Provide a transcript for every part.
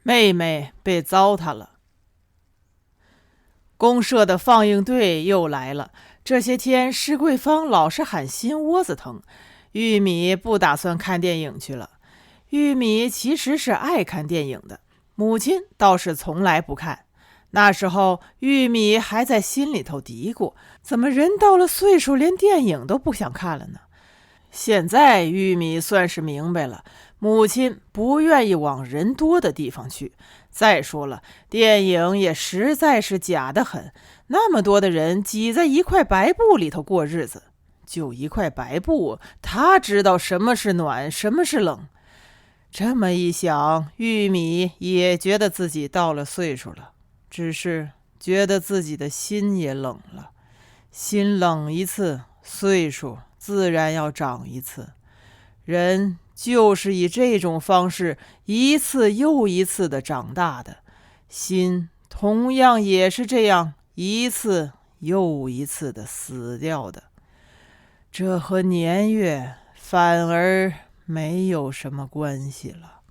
妹妹被糟蹋了。公社的放映队又来了，这些天施桂芳老是喊心窝子疼，玉米不打算看电影去了。玉米其实是爱看电影的，母亲倒是从来不看。那时候玉米还在心里头嘀咕，怎么人到了岁数连电影都不想看了呢？现在玉米算是明白了，母亲不愿意往人多的地方去。再说了，电影也实在是假得很，那么多的人挤在一块白布里头过日子，就一块白布，他知道什么是暖，什么是冷。这么一想，玉米也觉得自己到了岁数了，只是觉得自己的心也冷了。心冷一次，岁数自然要长一次。人就是以这种方式一次又一次的长大的，心同样也是这样一次又一次的死掉的。这和年月反而没有什么关系了。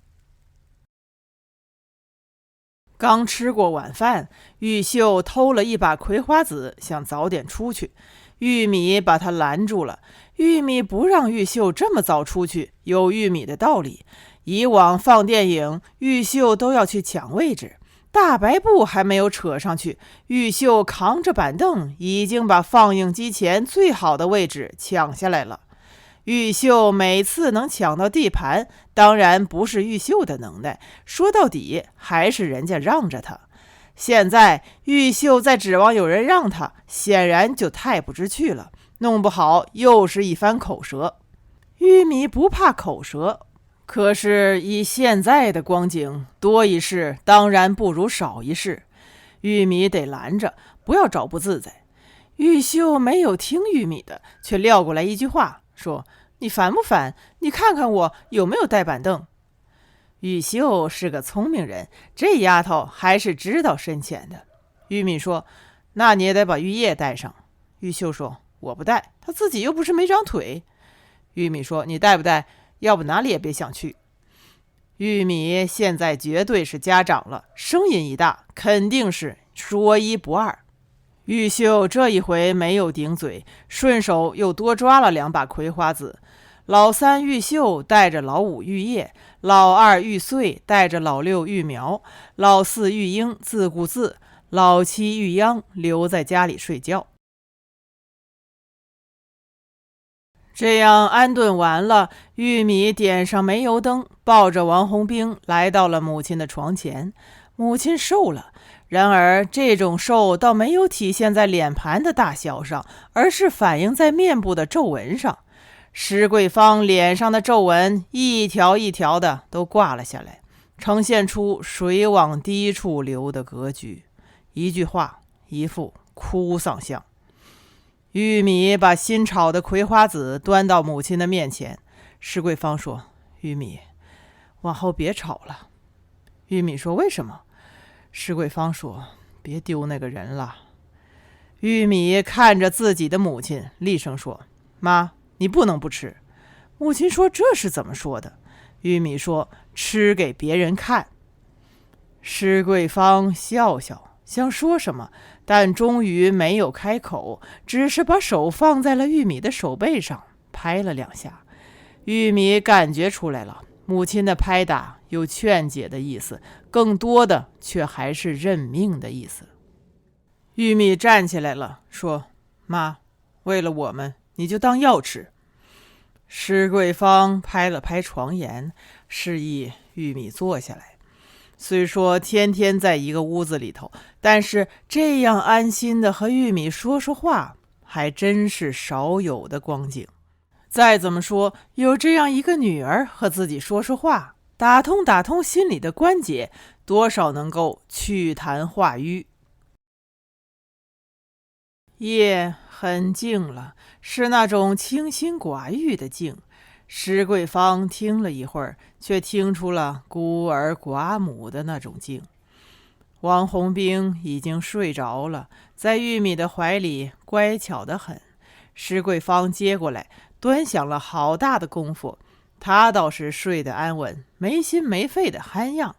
刚吃过晚饭，玉秀偷了一把葵花籽，想早点出去。玉米把他拦住了。玉米不让玉秀这么早出去，有玉米的道理。以往放电影，玉秀都要去抢位置，大白布还没有扯上去，玉秀扛着板凳已经把放映机前最好的位置抢下来了。玉秀每次能抢到地盘，当然不是玉秀的能耐，说到底还是人家让着他。现在玉秀再指望有人让他，显然就太不知趣了，弄不好又是一番口舌。玉米不怕口舌，可是以现在的光景，多一事当然不如少一事。玉米得拦着，不要找不自在。玉秀没有听玉米的，却撂过来一句话，说：你烦不烦？你看看我有没有带板凳？玉秀是个聪明人，这丫头还是知道深浅的。玉米说：那你也得把玉叶带上。玉秀说：我不带，她自己又不是没长腿。玉米说：你带不带？要不哪里也别想去。玉米现在绝对是家长了，声音一大，肯定是说一不二。玉秀这一回没有顶嘴，顺手又多抓了2把葵花籽。老三玉秀带着老5玉叶，老2玉穗带着老6玉苗，老4玉英自顾自，老7玉央留在家里睡觉。这样安顿完了，玉米点上煤油灯，抱着王洪兵来到了母亲的床前。母亲瘦了，然而这种瘦倒没有体现在脸盘的大小上，而是反映在面部的皱纹上。施桂芳脸上的皱纹一条一条的都挂了下来，呈现出水往低处流的格局。一句话，一副哭丧相。玉米把新炒的葵花籽端到母亲的面前。施桂芳说：玉米，往后别吵了。玉米说：为什么？施桂芳说：别丢那个人了。玉米看着自己的母亲，厉声说：妈，你不能不吃。母亲说：这是怎么说的？玉米说：吃给别人看。施桂芳笑笑，想说什么，但终于没有开口，只是把手放在了玉米的手背上，拍了2下。玉米感觉出来了，母亲的拍打有劝解的意思，更多的却还是认命的意思。玉米站起来了，说：妈，为了我们，你就当药吃。施桂芳拍了拍床沿，示意玉米坐下来。虽说天天在一个屋子里头，但是这样安心的和玉米说说话，还真是少有的光景。再怎么说，有这样一个女儿和自己说说话，打通心里的关节，多少能够祛痰化瘀。夜很静了，是那种清心寡欲的静。施桂芳听了一会儿，却听出了孤儿寡母的那种静。王洪兵已经睡着了，在玉米的怀里乖巧得很。施桂芳接过来，端详了好大的功夫，他倒是睡得安稳，没心没肺的酣样。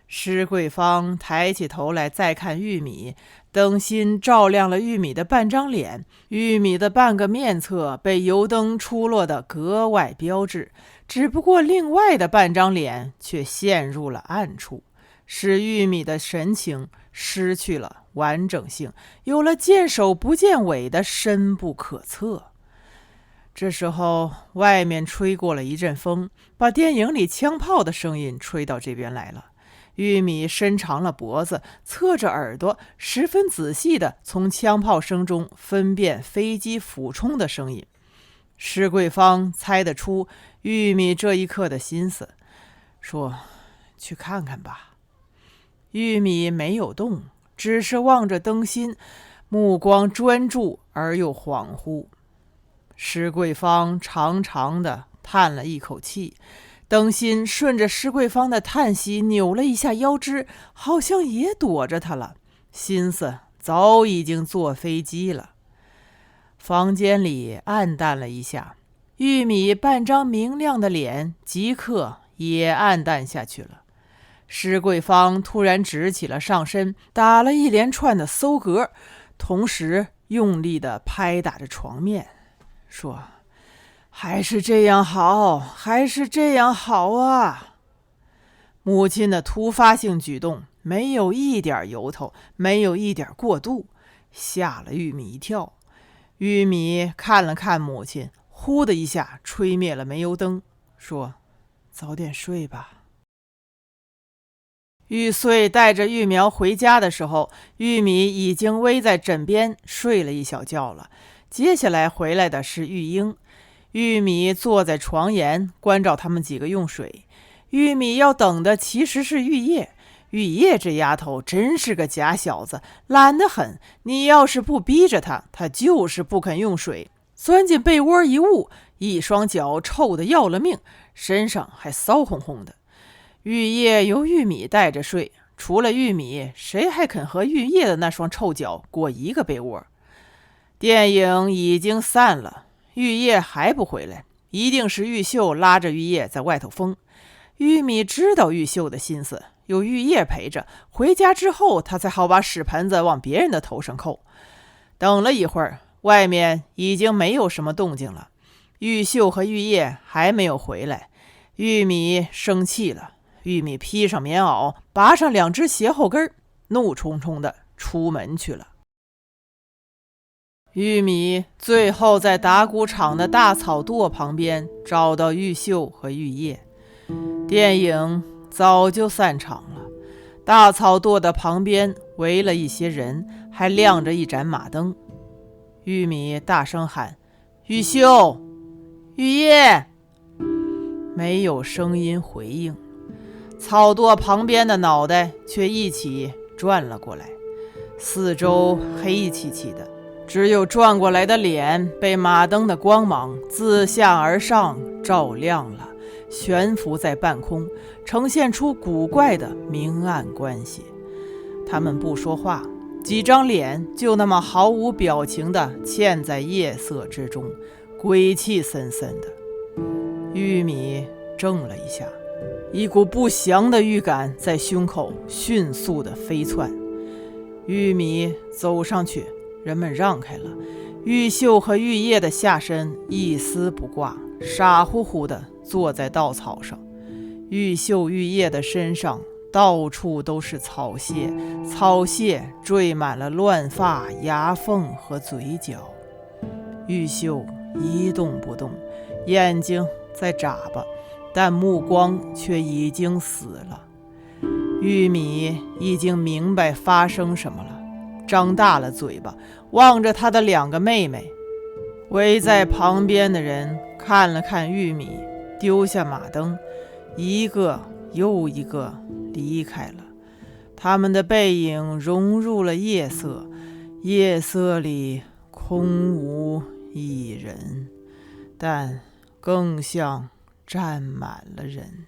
施桂芳抬起头来再看玉米，灯芯照亮了玉米的半张脸，玉米的半个面侧被油灯出落得格外标致，只不过另外的半张脸却陷入了暗处，使玉米的神情失去了完整性，有了见首不见尾的深不可测。这时候外面吹过了一阵风，把电影里枪炮的声音吹到这边来了。玉米伸长了脖子，侧着耳朵，十分仔细地从枪炮声中分辨飞机俯冲的声音。施桂芳猜得出玉米这一刻的心思，说：“去看看吧。”玉米没有动，只是望着灯芯，目光专注而又恍惚。施桂芳长长地叹了一口气，灯芯顺着施桂芳的叹息扭了一下腰肢，好像也躲着他了，心思早已经坐飞机了。房间里暗淡了一下，玉米半张明亮的脸即刻也暗淡下去了。施桂芳突然直起了上身，打了一连串的搜嗝，同时用力地拍打着床面，说：“还是这样好，还是这样好啊！”母亲的突发性举动没有一点由头，没有一点过度，吓了玉米一跳。玉米看了看母亲，呼的一下吹灭了煤油灯，说：“早点睡吧。”玉穗带着玉苗回家的时候，玉米已经偎在枕边睡了一小觉了。接下来回来的是玉英，玉米坐在床沿关照他们几个用水。玉米要等的其实是玉叶，玉叶这丫头真是个假小子，懒得很，你要是不逼着她，她就是不肯用水，钻进被窝一捂，一双脚臭得要了命，身上还骚烘烘的。玉叶由玉米带着睡，除了玉米，谁还肯和玉叶的那双臭脚过一个被窝？电影已经散了，玉叶还不回来，一定是玉秀拉着玉叶在外头疯。玉米知道玉秀的心思，有玉叶陪着，回家之后他才好把屎盆子往别人的头上扣。等了一会儿，外面已经没有什么动静了，玉秀和玉叶还没有回来。玉米生气了，玉米披上棉袄，拔上2只鞋后跟，怒冲冲地出门去了。玉米最后在打谷场的大草垛旁边找到玉秀和玉叶。电影早就散场了，大草垛的旁边围了一些人，还亮着一盏马灯。玉米大声喊：“玉秀，玉叶！”没有声音回应，草垛旁边的脑袋却一起转了过来，四周黑漆漆的，只有转过来的脸被马灯的光芒自下而上照亮了，悬浮在半空，呈现出古怪的明暗关系。他们不说话，几张脸就那么毫无表情地嵌在夜色之中，鬼气森森的。玉米怔了一下，一股不祥的预感在胸口迅速地飞窜。玉米走上去，人们让开了。玉秀和玉叶的下身一丝不挂，傻乎乎地坐在稻草上。玉秀、玉叶的身上到处都是草屑，草屑缀满了乱发、牙缝和嘴角。玉秀一动不动，眼睛在眨巴，但目光却已经死了。玉米已经明白发生什么了，张大了嘴巴，望着他的2个妹妹。围在旁边的人看了看玉米，丢下马灯，一个又一个离开了。他们的背影融入了夜色，夜色里空无一人，但更像站满了人。